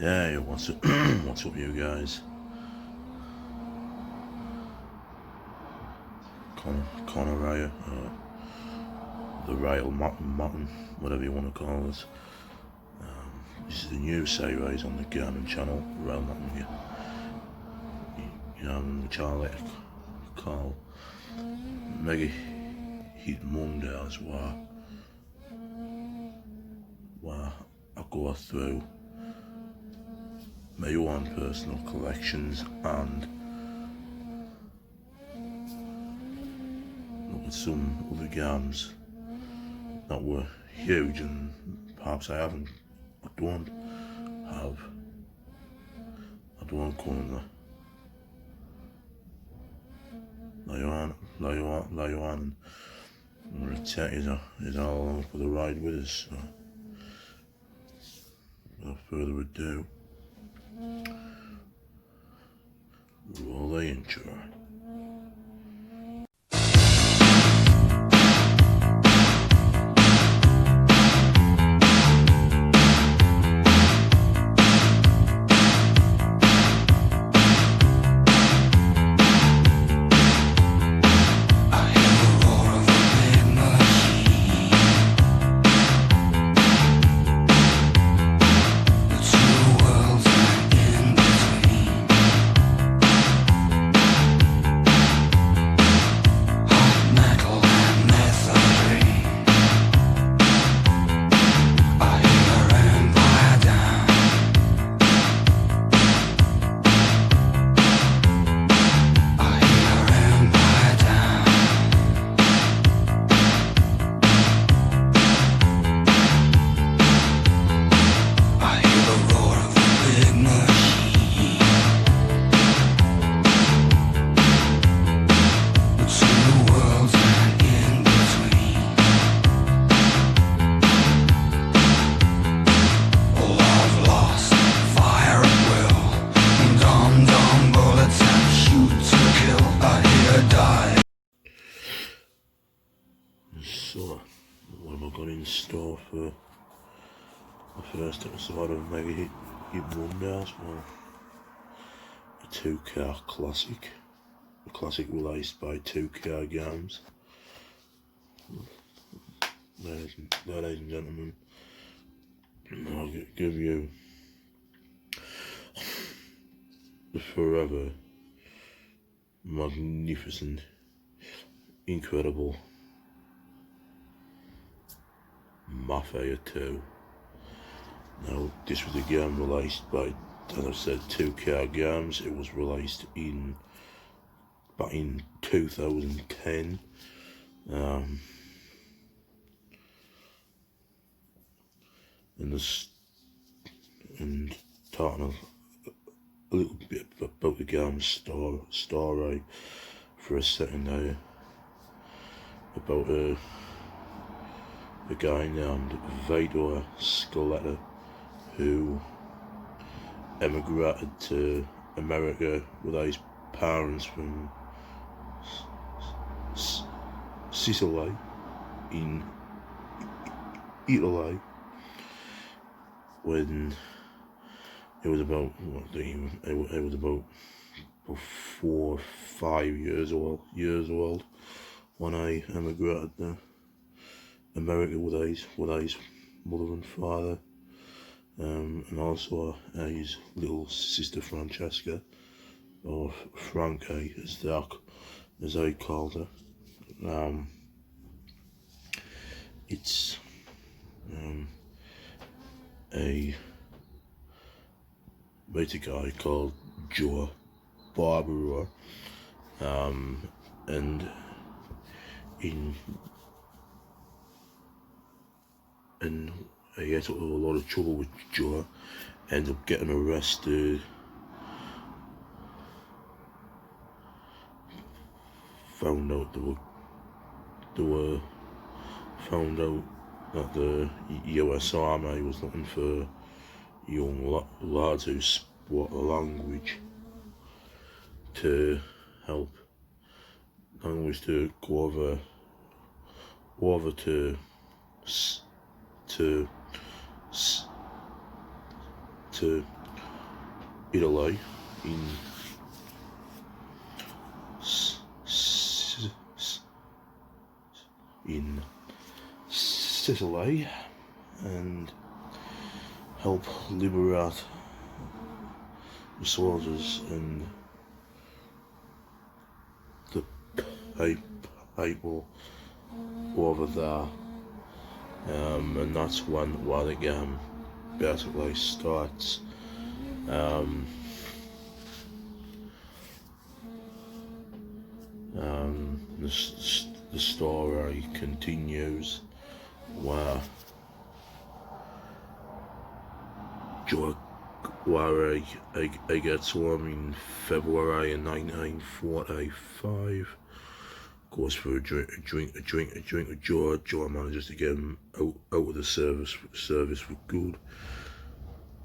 Hey, what's up? What's up, you guys? Connor Raya, the Rail Mountain, whatever you want to call it. This is the new series on the Garmin channel, Rail Mountain. Which I like to call Mega Hit Mondays, where I go through my own personal collections and look at some other games that were huge and perhaps I don't currently. Lay on, I'm going to take you all along for the ride with us. So, without further ado, roll the intro. So, what have I got in store for the first episode of Mega Hit Mondays? Well, a 2-car classic. A classic released by 2-car games. Ladies and gentlemen, I'll give you the forever magnificent, incredible Mafia II. Now, this was a game released by, as I said, 2-car games. It was released back in 2010. And talking a little bit about the game's story for a second there, about a guy named Vador Skeletta who emigrated to America with his parents from Sicily in Italy when it was about it was about 4 or 5 years old when I emigrated to America with his mother and father, and also his little sister Francesca, or Frankie as I called her. It's a guy called Joe Barbara, and he had a lot of trouble with Joe, ended up getting arrested, found out that the US Army was looking for young lads who spoke the language to help to go over to Italy, in Sicily, and help liberate the soldiers and the people over there, and that's why the game basically starts. The story continues where I gets home in February of 1945. Goes for a drink with George. George manages to get him out of the service for good.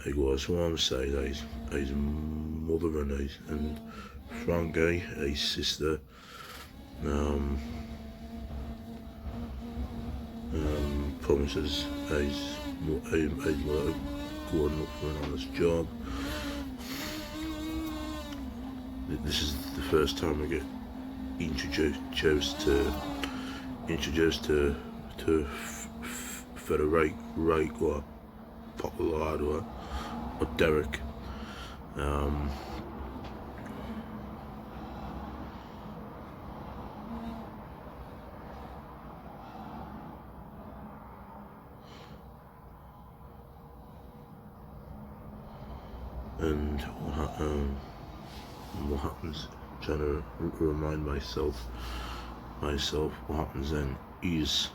He goes home, says his mother and Frankie, his sister, promises his mother going up for an honest job. This is the first time I get introduced to Federico Popolado or Derek. And what happens, trying to remind myself what happens then is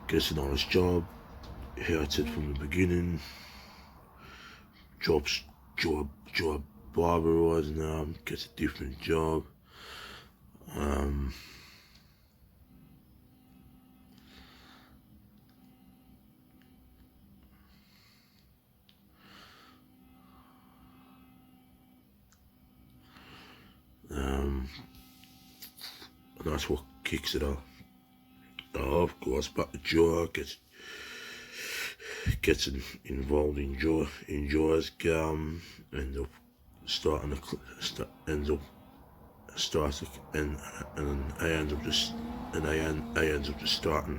gets an honest job, hates it from the beginning, drops job barber now, gets a different job. And that's what kicks it off. Of course, back to Joe gets involved in Joe's game, ends up just starting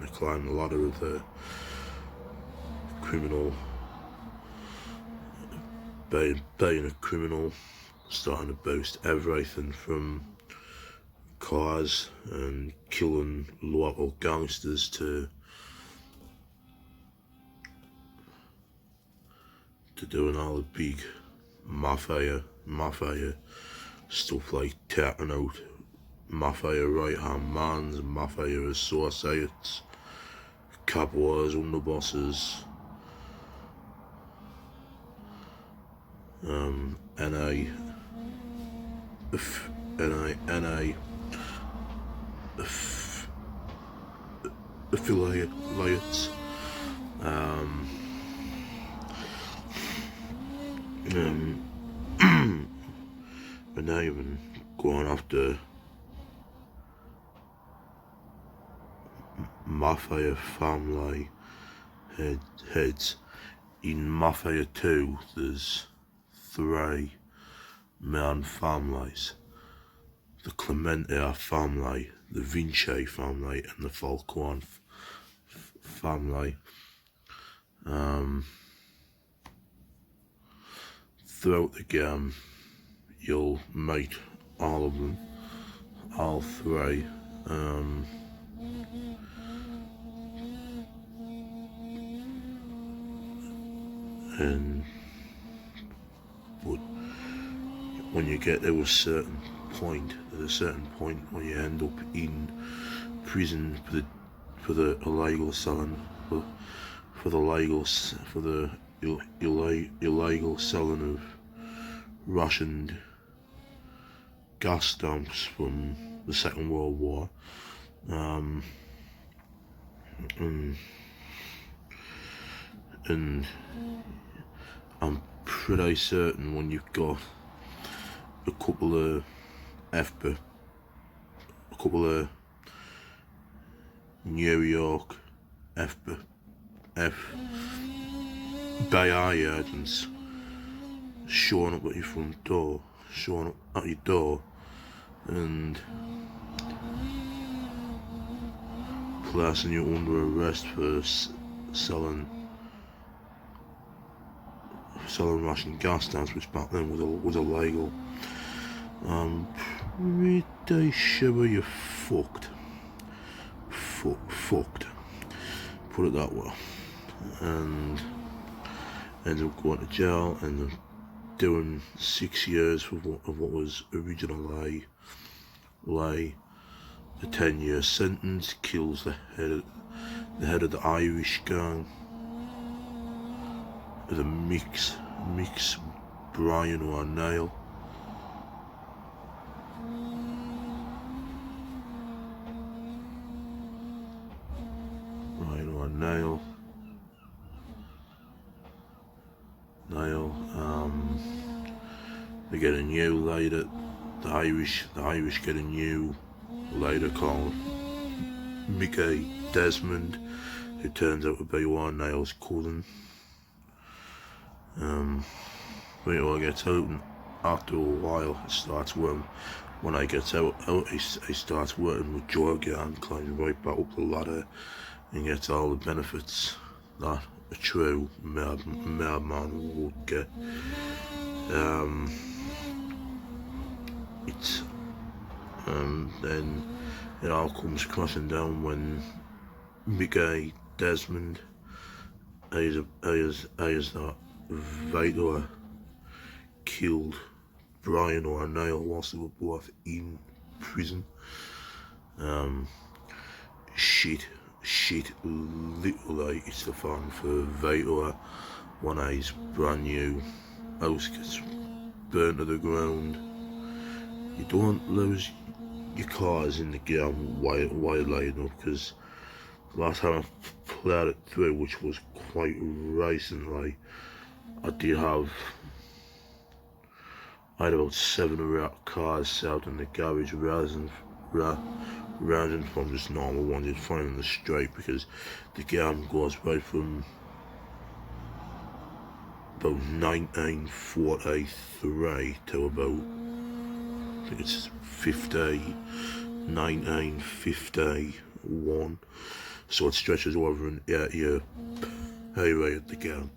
to climb the ladder of the criminal, being a criminal, starting to boast everything from cars and killing local gangsters to doing all the big mafia stuff, like taking out mafia right hand mans, mafia associates, cabos, underbosses, affiliates, and now even going after Mafia family heads. In Mafia II, there's 3 main families: the Clemente family, the Vinci family, and the Falcone family. Throughout the game, you'll meet all of them, all 3. But when you get to a certain point, when you end up in prison for the illegal selling, for the illegal selling of rationed gas stamps from the Second World War. And I'm pretty certain when you've got a couple of New York FBI agents showing up at your front door, showing up at your door, and placing you under arrest for selling ration gas stamps, which back then was illegal. I'm pretty sure you're fucked. Fucked. Put it that way. And ended up going to jail and doing 6 years of what was originally the 10-year sentence. Kills the head of the Irish gang, the mix Brian O'Neill. They get a new leader. The Irish get a new leader called Mickey Desmond, who turns out to be O'Neill's cousin. When he gets out, and after a while, it starts working. When he gets out, he starts working with Joe again, climbs right back up the ladder, and gets all the benefits that a true madman would get. Then it all comes crashing down when Mickey Desmond is that Vader killed Brian O'Neill whilst they were both in prison. Shit literally hits the fan for Vader when his brand new house gets burnt to the ground. You don't lose your cars in the game widely enough, because last time I played it through, which was quite recently, I had about 7 or 8 cars out in the garage rather than from just normal ones you'd find in the street, because the game goes right from about 1943 to about, I think it's 1951, so it stretches over an 8-year period at the game.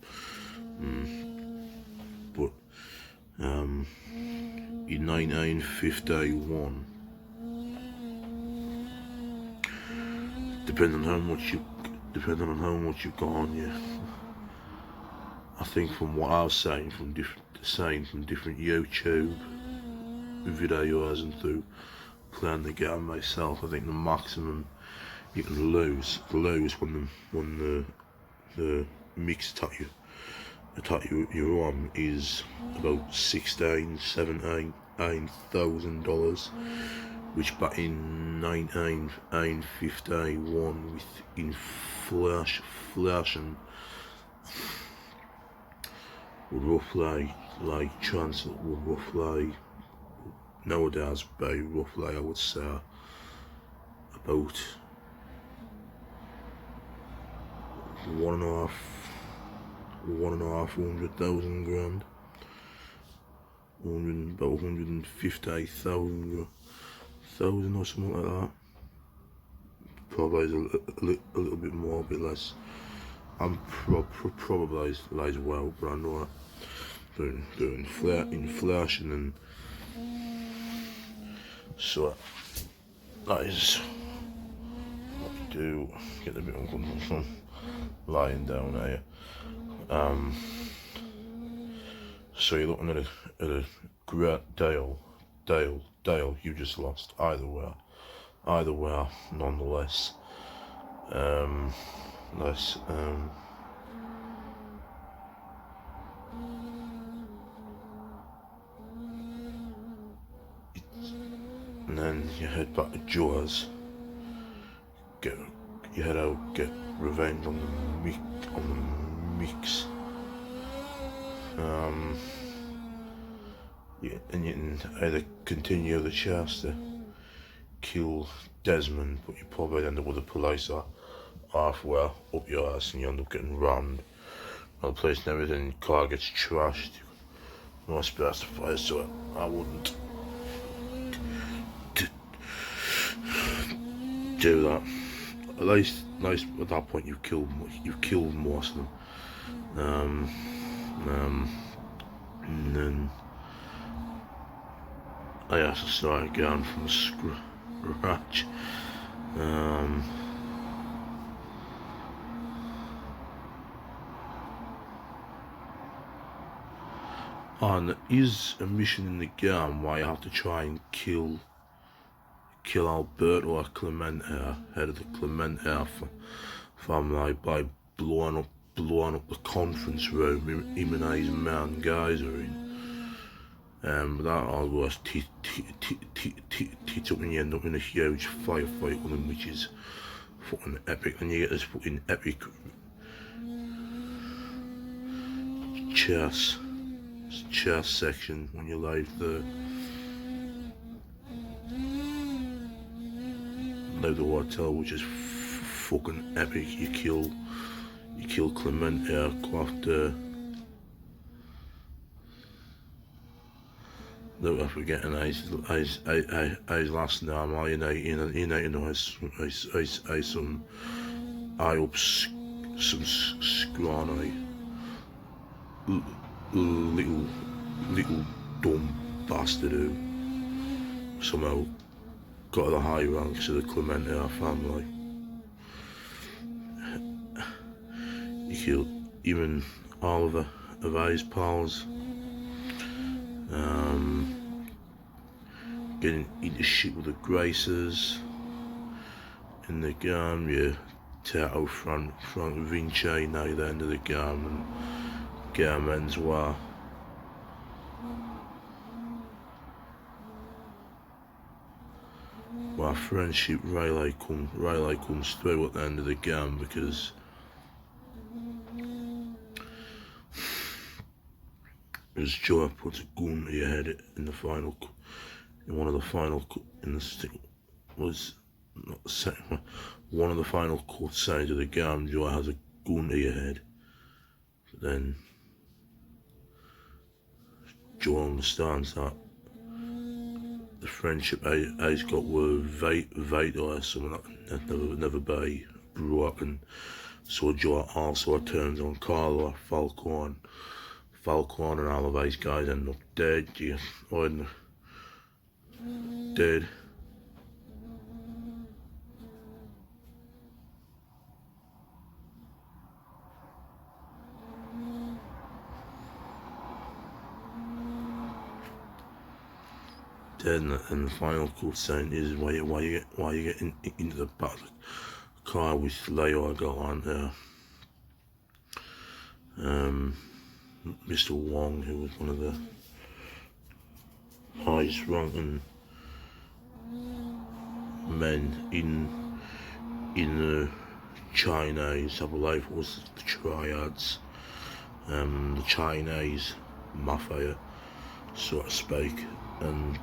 But in 1951, depending on how much you've got on you, I think from what I've seen from different YouTube videos and through playing the game myself, I think the maximum you can lose when the mix attack you're on is about $17,000, which back in 1951 with inflation would roughly nowadays be roughly, I would say, about $150,000, about 150,000 or something like that. Probably a little bit more, a bit less. I'm probably lies well, but I know that doing inflation, and so that is what we do. Get a bit uncomfortable from lying down here. So you're looking at a great Dale you just lost either way nonetheless. And then you head back to Joe's, get revenge on the mix. And you can either continue the chase to kill Desmond, but you probably end up with the police halfway up your ass, and you end up getting rammed. The place and everything, car gets trashed. not supposed to play, so I wouldn't do that. At least at that point you've killed most of them. And then I have to start again from scratch. And there is a mission in the game where you have to try and kill Alberto or Clemente, head of the Clemente family, by blowing up the conference room him and his main guys are in. But that all goes tit up and you end up in a huge firefight with him, which is fucking epic. And you get this fucking epic chess section when you leave the hotel, which is fucking epic. You kill Clemente after look, I'm forgetting his last name. You know some scrawny little dumb bastard who somehow got the high ranks of the Clemente family. He killed even all of his pals. Getting into shit with the Graces in the game. You take out front Vinci now the end of the game, and game ends where friendship really comes through at the end of the game, because as Joe puts a gun to your head in the final, in one of the final, in the stick was not the second one, one of the final cut scenes of the game, Joe has a gun to your head. But then Joe understands that the friendship he's got with Vito or someone that never be brought up, and so Joe also turns on Carlo, Falcone and all of these guys end up dead. Dead. And the final cutscene is why you get into the back of the car with Leo got on there. Mr. Wong, who was one of the highest ranking men in the Chinese, I believe it was the triads, the Chinese Mafia, so to speak, and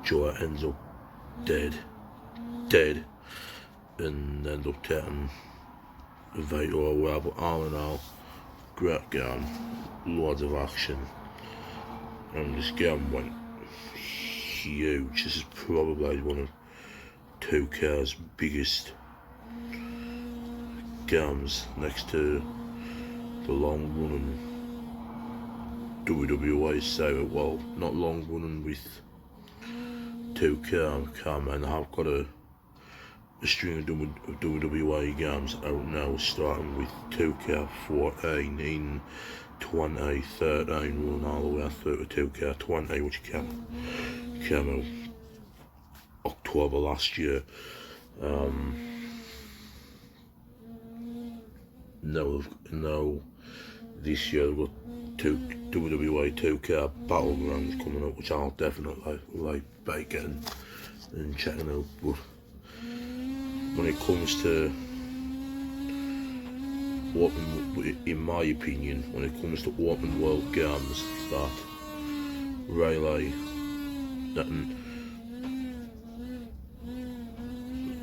Joe ends up dead, and end up taking Vito or whatever. But all in all, great game, loads of action, and this game went huge. This is probably one of 2K's biggest games, next to the long running WWE saga. Well, not long running with 2K, man. I've got a string of WWE games out now, starting with 2K14 in 2013, running all the way through to 2K20, which came out October last year. Now this year we've got WWE 2K Battlegrounds coming up, which I'll definitely like getting and checking out. But when it comes to in my opinion, when it comes to open world games that really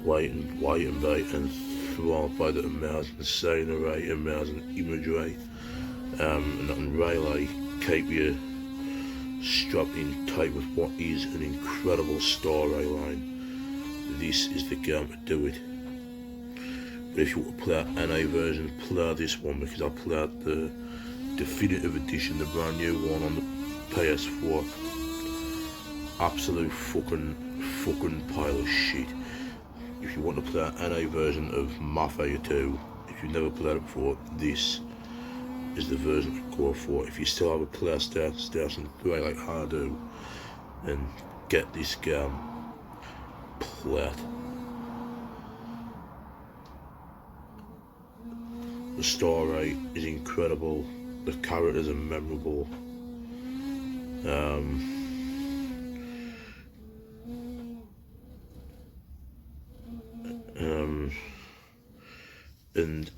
wait and wait and throughout by the amazing scenery, amazing imagery, and that can really keep you strapped in tight with what is an incredible storyline. This is the game to do it. But if you want to play an NA version, play this one, because I played the definitive edition, the brand new one on the PS4. Absolute fucking pile of shit. If you want to play an NA version of Mafia II, if you've never played it before, this is the version to go for. If you still have a PlayStation 3 like I do, then get this game, play it. The story is incredible, the characters are memorable, and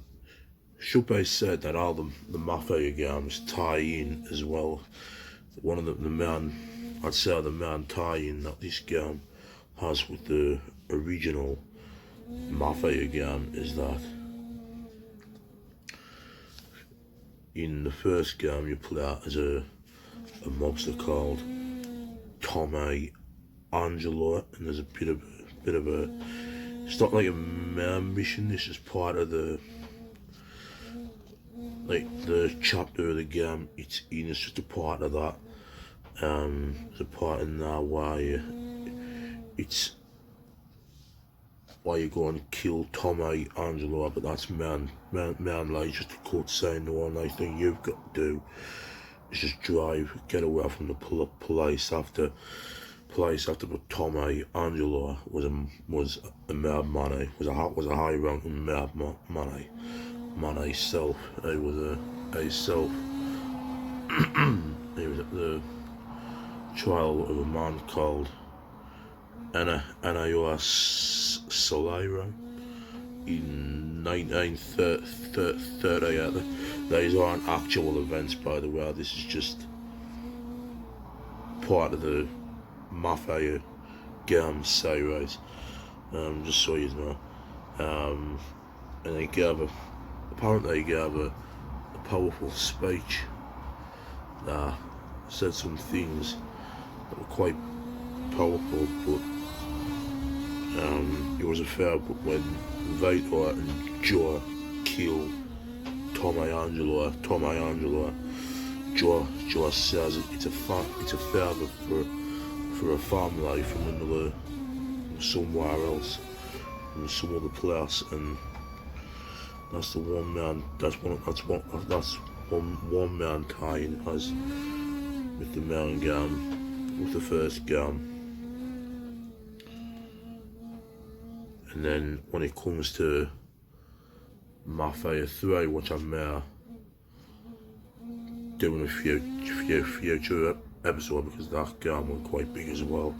should be said that all the Mafia games tie in as well. One of the main, I'd say the main tie-in that this game has with the original Mafia game is that in the first game you play out as a mobster called Tommy Angelo, and there's a bit of a it's not like a main mission, this is part of the chapter of the game it's in, it's just a part of that. There's a part in there where it's why you go and kill Tommy Angelo, but that's man like just a cut saying the only thing you've got to do is just get away from the police after but Tommy Angelo was a mad money, was a high ranking mad money. Man himself, he was he was at the trial of a man called Anayos Solero in 1938. These aren't actual events, by the way, this is just part of the Mafia game series, just so you know. And he apparently gave a powerful speech that said some things that were quite powerful, but it was a fair. But when Vator and Joe killed Tommy Angelo, Joe says it's a favour for a family from another, somewhere else, from some other place, and that's the one man. That's one man tying as with the main game, with the first game. And then when it comes to Mafia 3, which I'm doing a future episode, because that game went quite big as well.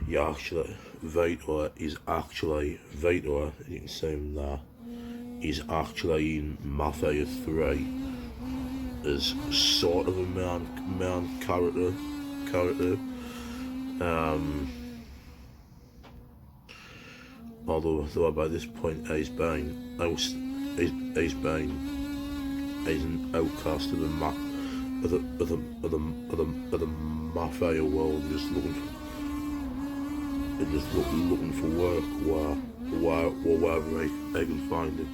Yeah, actually, Vator, you can see him there, is actually in Mafia 3 as sort of a main character. Although by this point he's an outcast of the Mafia world, just looking for work wherever they can find it.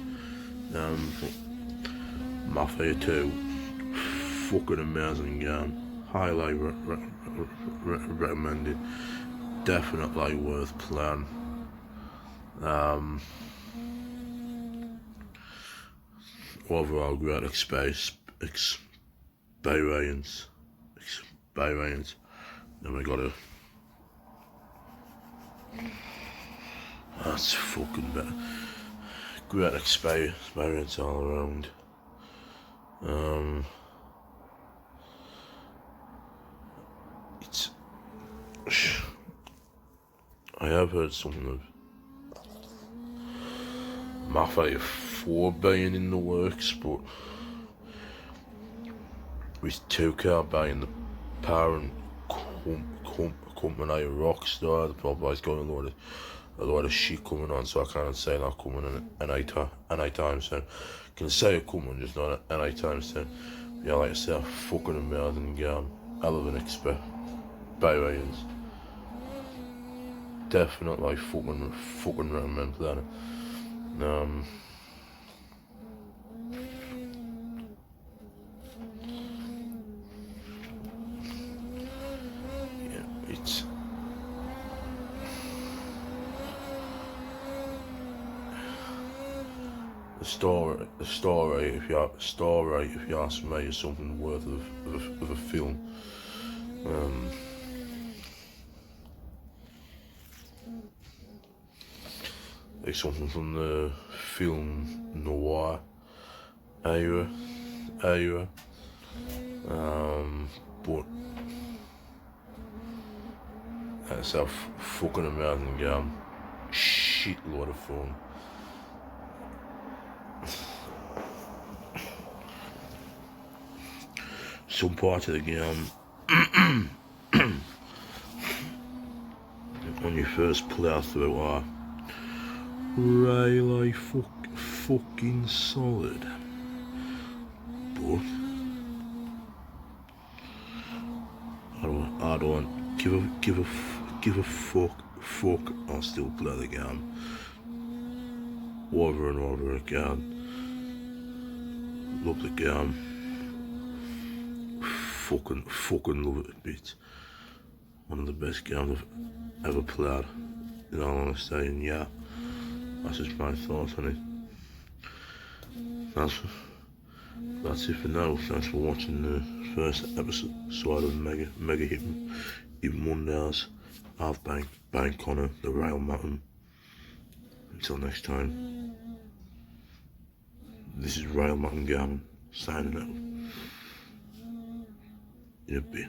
Mafia 2, fucking amazing game, highly recommended, definitely worth playing. Overall great experience. Then we got that's fucking better. Great experience all around. I have heard something of Mafia 4 being in the works, but with 2K being the parent company of Rockstar, they're probably going a lot of a lot of shit coming on, so I can't say not coming anytime soon. Can say it coming, just not anytime soon. Yeah, like I said, fucking amazing game. Hell of an expert. Bayerians. Definitely fucking recommend playing it. Yeah, it's the story. If you ask me, is something worth of a film. It's something from the film noir era. But it's a fucking amazing game. Shitload of fun. Some parts of the game, when you first play through, are really fucking solid. But I don't give a fuck. I'll still play the game over and over again. Love the game. Fucking love it a bit. One of the best games I've ever played, in all honesty, and yeah, that's just my thoughts on it. That's it for now. Thanks for watching the first episode of Mega Hit Mondays. I've been Connor, the Rail Mountain. Until next time, this is Rail Mountain Gaming, signing out in a bit.